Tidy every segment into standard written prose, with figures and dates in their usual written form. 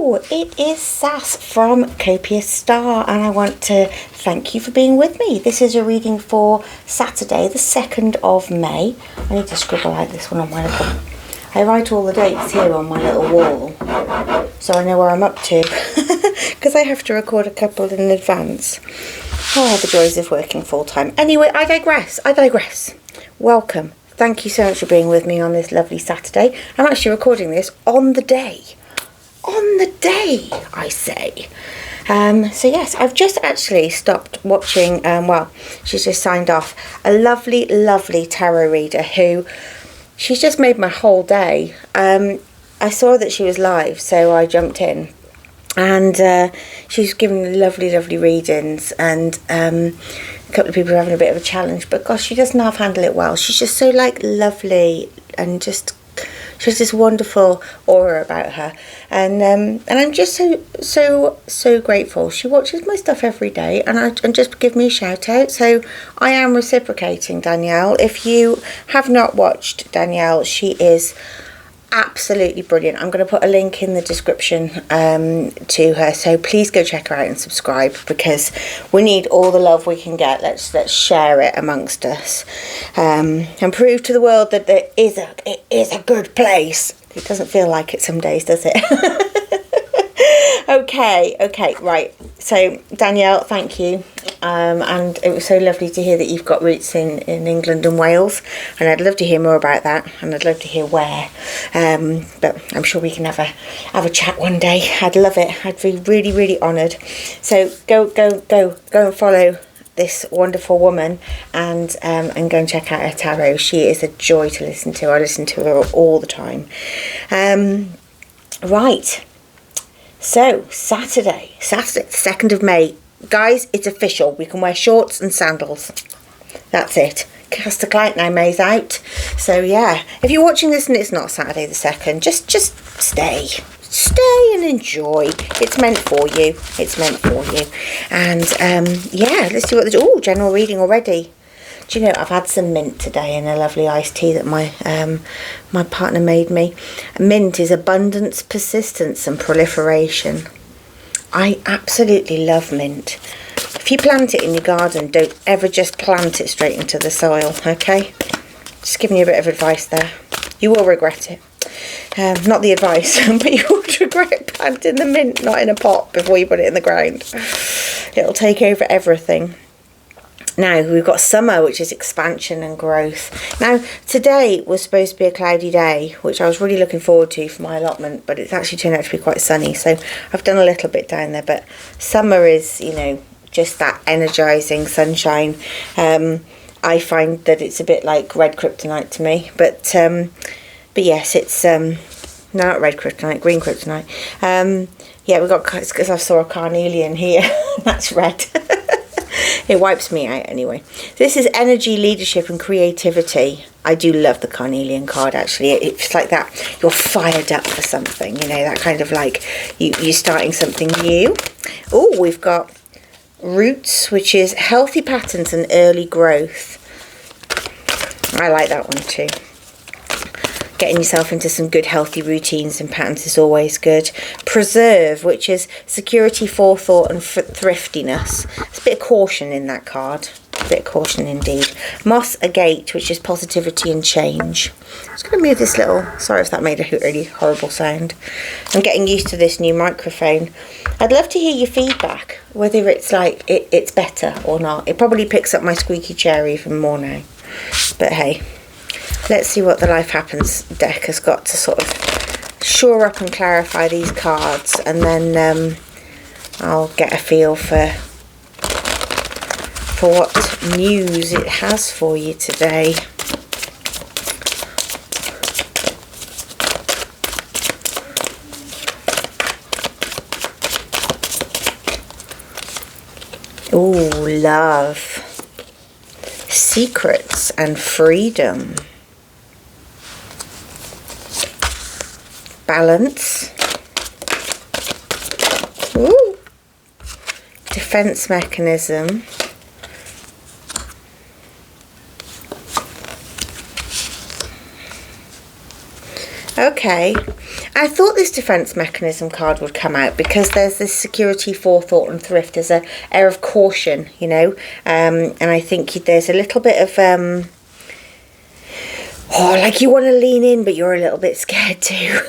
Hello, it is Sass from Copia Star, and I want to thank you for being with me. This is a reading for Saturday, the 2nd of May. I need to scribble out this one on my little... I write all the dates here on my little wall, so I know where I'm up to, because I have to record a couple in advance. Oh, the joys of working full-time. Anyway, I digress. Welcome. Thank you so much for being with me on this lovely Saturday. I'm actually recording this on the day. On the day, I say. So yes, I've just actually stopped watching, well, she's just signed off, a lovely, lovely tarot reader who, she's just made my whole day. I saw that she was live, so I jumped in. And she's giving lovely, lovely readings, and a couple of people are having a bit of a challenge, but gosh, she does know how to handle it well. She's just so like lovely, and just she has this wonderful aura about her, and I'm just so grateful. She watches my stuff every day, and just give me a shout out. So I am reciprocating, Danielle. If you have not watched Danielle, she is absolutely brilliant. I'm going to put a link in the description to her, so please go check her out and subscribe, because we need all the love we can get. Let's share it amongst us, and prove to the world that it is a good place. It doesn't feel like it some days, does it? Okay, right. So Danielle, thank you. And it was so lovely to hear that you've got roots in England and Wales, and I'd love to hear more about that, and I'd love to hear where. But I'm sure we can have a chat one day. I'd love it. I'd be really, really honoured. So go and follow this wonderful woman, and go and check out her tarot. She is a joy to listen to. I listen to her all the time. Right. So Saturday, 2nd of May. Guys, it's official. We can wear shorts and sandals. That's it. Cast a clout now, May's out. So yeah, if you're watching this and it's not Saturday the 2nd, just stay and enjoy. It's meant for you. And yeah, let's see what the... Oh, general reading already. Do you know, I've had some mint today in a lovely iced tea that my partner made me. Mint is abundance, persistence and proliferation. I absolutely love mint. If you plant it in your garden, don't ever just plant it straight into the soil, okay? Just giving you a bit of advice there. You will regret it. Not the advice, but you would regret planting the mint not in a pot before you put it in the ground. It'll take over everything. Now, we've got summer, which is expansion and growth. Now, today was supposed to be a cloudy day, which I was really looking forward to for my allotment, but it's actually turned out to be quite sunny, so I've done a little bit down there. But summer is, you know, just that energising sunshine. I find that it's a bit like red kryptonite to me, but yes, it's no, not red kryptonite, green kryptonite. Yeah, we got, because I saw a carnelian here. That's red. It wipes me out anyway. This is energy, leadership and creativity. I do love the carnelian card, actually. It's like that. You're fired up for something, you know, that kind of like you're starting something new. Oh, we've got roots, which is healthy patterns and early growth. I like that one too. Getting yourself into some good healthy routines and patterns is always good. Preserve, which is security, forethought and thriftiness. There's a bit of caution in that card. A bit of caution indeed. Moss, a gate, which is positivity and change. I'm just going to move this little... Sorry if that made a really horrible sound. I'm getting used to this new microphone. I'd love to hear your feedback, whether it's like it's better or not. It probably picks up my squeaky chair even more now. But hey... Let's see what the Life Happens deck has got to sort of shore up and clarify these cards, and then I'll get a feel for what news it has for you today. Oh, love, secrets and freedom. Balance. Ooh. Defense mechanism. Okay. I thought this defense mechanism card would come out because there's this security, forethought and thrift. There's a air of caution, you know, and I think there's a little bit of like you want to lean in but you're a little bit scared too.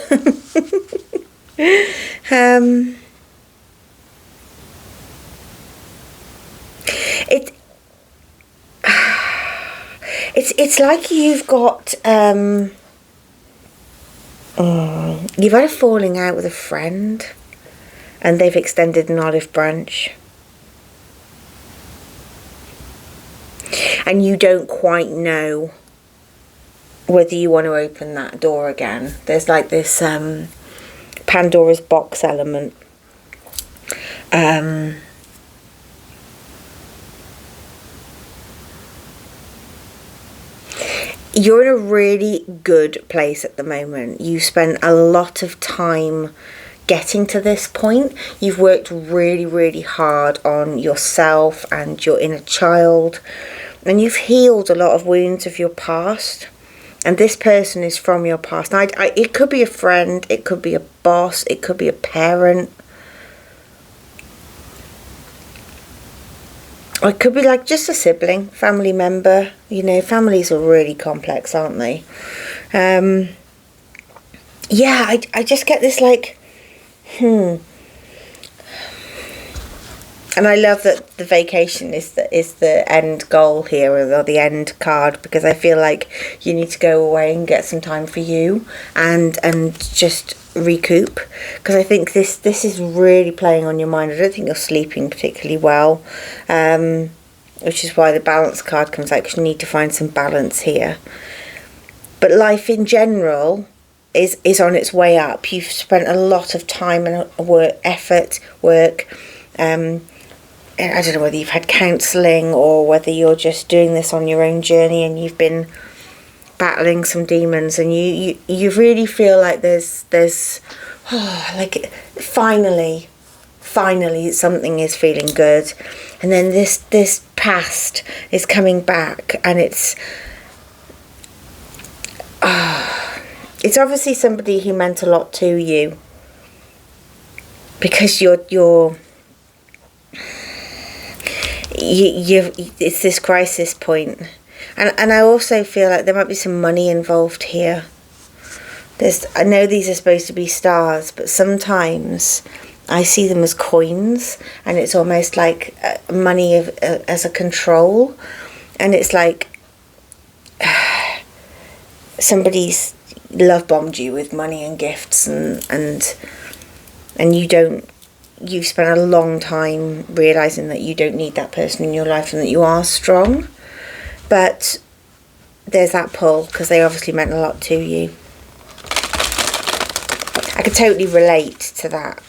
It's like you've got you've had a falling out with a friend and they've extended an olive branch and you don't quite know whether you want to open that door again. There's like this Pandora's box element. You're in a really good place at the moment. You spent a lot of time getting to this point. You've worked really, really hard on yourself and your inner child. And you've healed a lot of wounds of your past. And this person is from your past. Now, it could be a friend, it could be a boss, it could be a parent. Or it could be like just a sibling, family member. You know, families are really complex, aren't they? Yeah, I just get this like, And I love that the vacation is the end goal here, or the end card, because I feel like you need to go away and get some time for you and just recoup, because I think this is really playing on your mind. I don't think you're sleeping particularly well, which is why the balance card comes out, because you need to find some balance here. But life in general is on its way up. You've spent a lot of time and work. And I don't know whether you've had counselling or whether you're just doing this on your own journey and you've been battling some demons, and you really feel like there's like finally something is feeling good, and then this past is coming back, and it's obviously somebody who meant a lot to you, because it's this crisis point. And I also feel like there might be some money involved here. I know these are supposed to be stars, but sometimes I see them as coins, and it's almost like money as a control. And it's like somebody's love bombed you with money and gifts, and you've spent a long time realising that you don't need that person in your life and that you are strong. But there's that pull, because they obviously meant a lot to you. I could totally relate to that.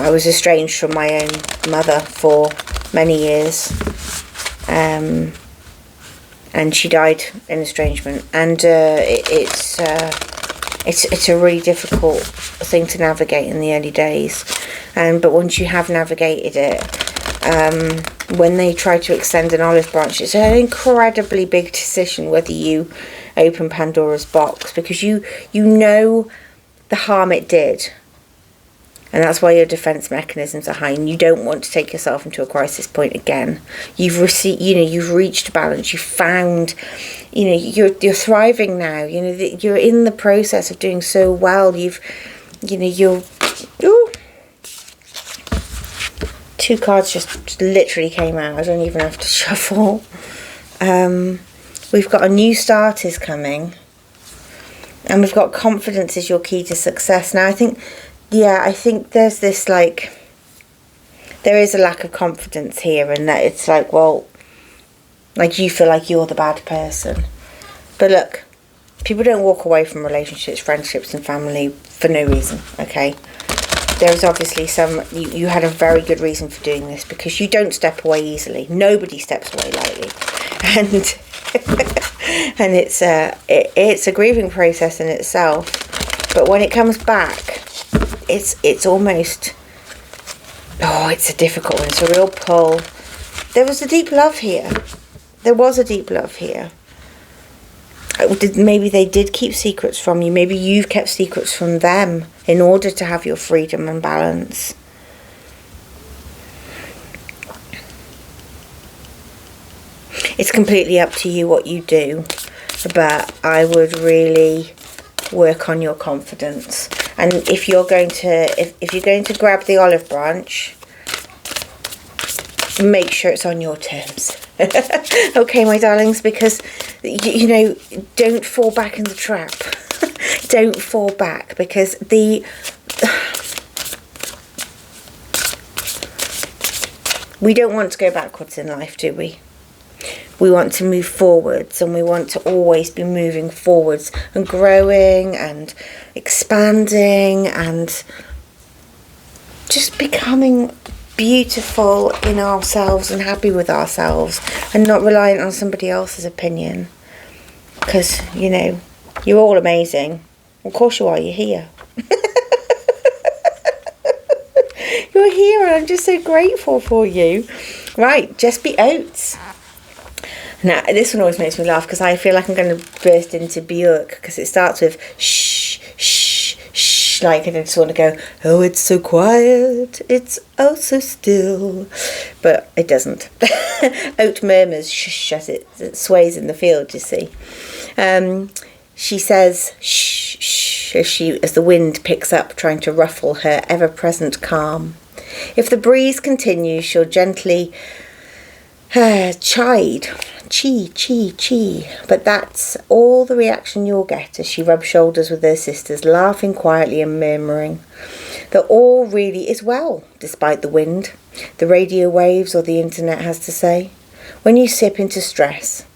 I was estranged from my own mother for many years. And she died in estrangement. And it's a really difficult thing to navigate in the early days. But once you have navigated it, when they try to extend an olive branch, it's an incredibly big decision whether you open Pandora's box, because you know the harm it did, and that's why your defense mechanisms are high, and you don't want to take yourself into a crisis point again. You've reached balance. You found, you're thriving now. You're in the process of doing so well. Two cards just literally came out. I don't even have to shuffle. We've got a new start is coming. And we've got confidence is your key to success. Now, I think there's this, like, there is a lack of confidence here, and that it's like, well, like you feel like you're the bad person. But look, people don't walk away from relationships, friendships and family for no reason, okay? There's obviously you had a very good reason for doing this, because you don't step away easily. Nobody steps away lightly. And and it's a grieving process in itself. But when it comes back, it's almost, it's a difficult one. It's a real pull. There was a deep love here. there was a deep love here. Maybe they did keep secrets from you. Maybe you've kept secrets from them in order to have your freedom and balance. It's completely up to you what you do, but I would really work on your confidence. And if you're going to, if you're going to grab the olive branch, make sure it's on your terms. Okay, my darlings, because you know, don't fall back in the trap. Don't fall back, because we don't want to go backwards in life, do we? We want to move forwards, and we want to always be moving forwards and growing and expanding and just becoming beautiful in ourselves and happy with ourselves, and not reliant on somebody else's opinion. Because, you know, you're all amazing. Of course you are, you're here. You're here, and I'm just so grateful for you. Right, just be oats. Now, this one always makes me laugh because I feel like I'm going to burst into Björk, because it starts with shh, shh, shh, like, and I just want to go, oh, it's so quiet, it's oh so still, but it doesn't. Oat murmurs shh as it sways in the field, you see. She says shh, shh, as the wind picks up, trying to ruffle her ever-present calm. If the breeze continues, she'll gently chide, chi, but that's all the reaction you'll get as she rubs shoulders with her sisters, laughing quietly and murmuring that all really is well, despite the wind, the radio waves, or the internet has to say. When you sip into stress,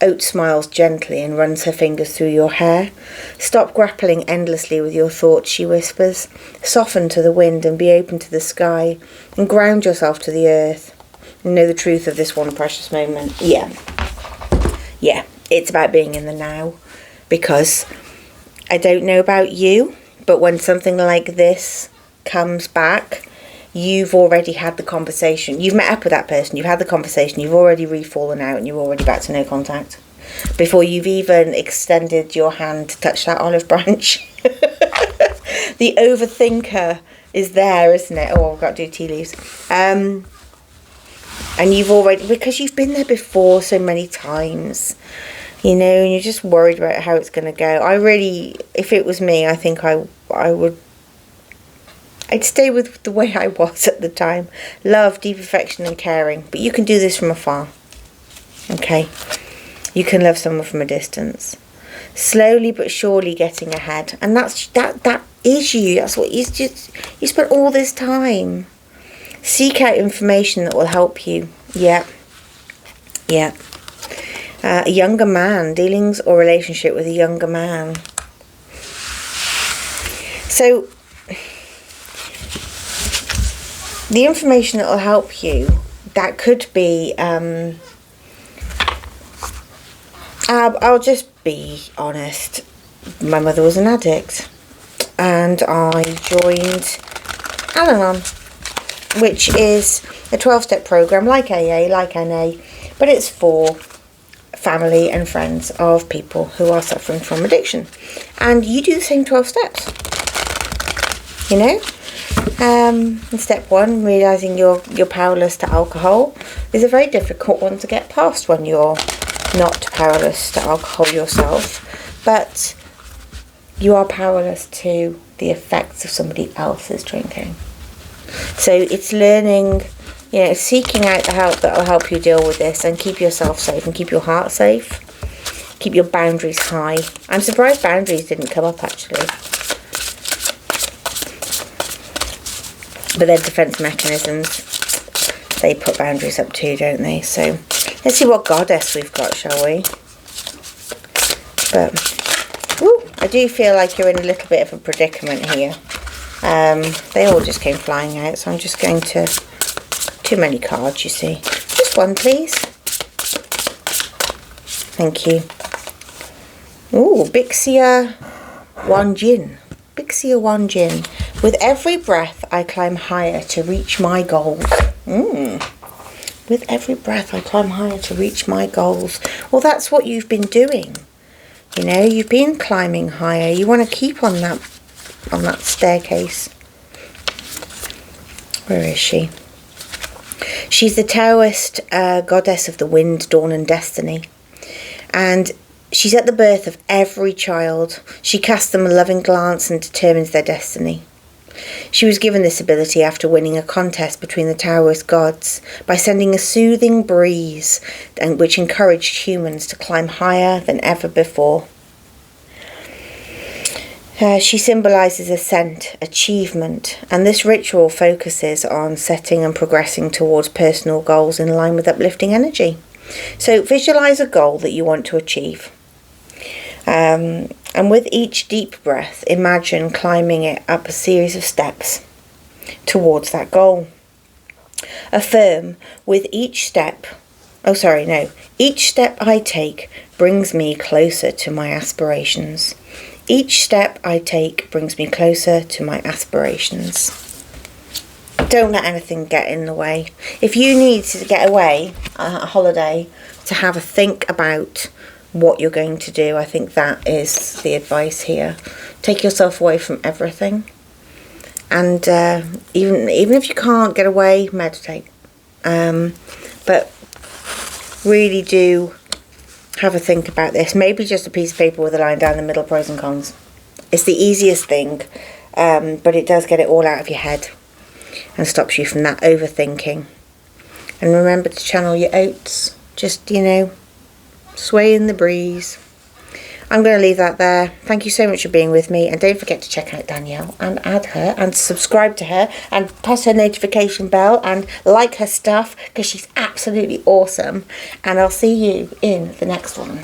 Oat smiles gently and runs her fingers through your hair. Stop grappling endlessly with your thoughts, she whispers. Soften to the wind and be open to the sky, and ground yourself to the earth. Know the truth of this one precious moment. Yeah, it's about being in the now, because I don't know about you, but when something like this comes back, you've already had the conversation. You've met up with that person, you've had the conversation, you've already re-fallen out, and you're already back to no contact before you've even extended your hand to touch that olive branch. The overthinker is there, isn't it? Oh, I've got to do tea leaves. And you've already, because you've been there before so many times, you know, and you're just worried about how it's going to go. I really, if it was me, I think I'd stay with the way I was at the time. Love, deep affection and caring. But you can do this from afar. Okay? You can love someone from a distance. Slowly but surely getting ahead. And that is you. That's what you spent all this time. Seek out information that will help you. Yeah. A younger man, dealings or relationship with a younger man. So, the information that will help you, that could be, I'll just be honest. My mother was an addict, and I joined Al-Anon, which is a 12-step program like AA, like NA, but it's for family and friends of people who are suffering from addiction. And you do the same 12 steps, you know. And step 1, realising you're powerless to alcohol, is a very difficult one to get past when you're not powerless to alcohol yourself, but you are powerless to the effects of somebody else's drinking. So it's learning, you know, seeking out the help that will help you deal with this and keep yourself safe and keep your heart safe. Keep your boundaries high. I'm surprised boundaries didn't come up, actually. But their defense mechanisms, they put boundaries up too, don't they? So let's see what goddess we've got, shall we? But, woo, I do feel like you're in a little bit of a predicament here. They all just came flying out, so I'm just going to... Too many cards, you see. Just one, please. Thank you. Ooh, Bixia Wanjin. Bixia Wanjin. With every breath, I climb higher to reach my goals. With every breath, I climb higher to reach my goals. Well, that's what you've been doing. You know, you've been climbing higher. You want to keep on that staircase. Where is she? She's the Taoist goddess of the wind, dawn and destiny. And she's at the birth of every child. She casts them a loving glance and determines their destiny. She was given this ability after winning a contest between the Taoist gods by sending a soothing breeze which encouraged humans to climb higher than ever before. She symbolises ascent, achievement, and this ritual focuses on setting and progressing towards personal goals in line with uplifting energy. So visualise a goal that you want to achieve. And with each deep breath, imagine climbing it up a series of steps towards that goal. Affirm with each step, each step I take brings me closer to my aspirations. Each step I take brings me closer to my aspirations. Don't let anything get in the way. If you need to get away on a holiday to have a think about what you're going to do, I think that is the advice here. Take yourself away from everything, and even if you can't get away, meditate. But really do have a think about this. Maybe just a piece of paper with a line down the middle, pros and cons. It's the easiest thing, but it does get it all out of your head and stops you from that overthinking. And remember to channel your oats. Just, sway in the breeze. I'm going to leave that there. Thank you so much for being with me, and don't forget to check out Danielle and add her and subscribe to her and press her notification bell and like her stuff, because she's absolutely awesome. And I'll see you in the next one.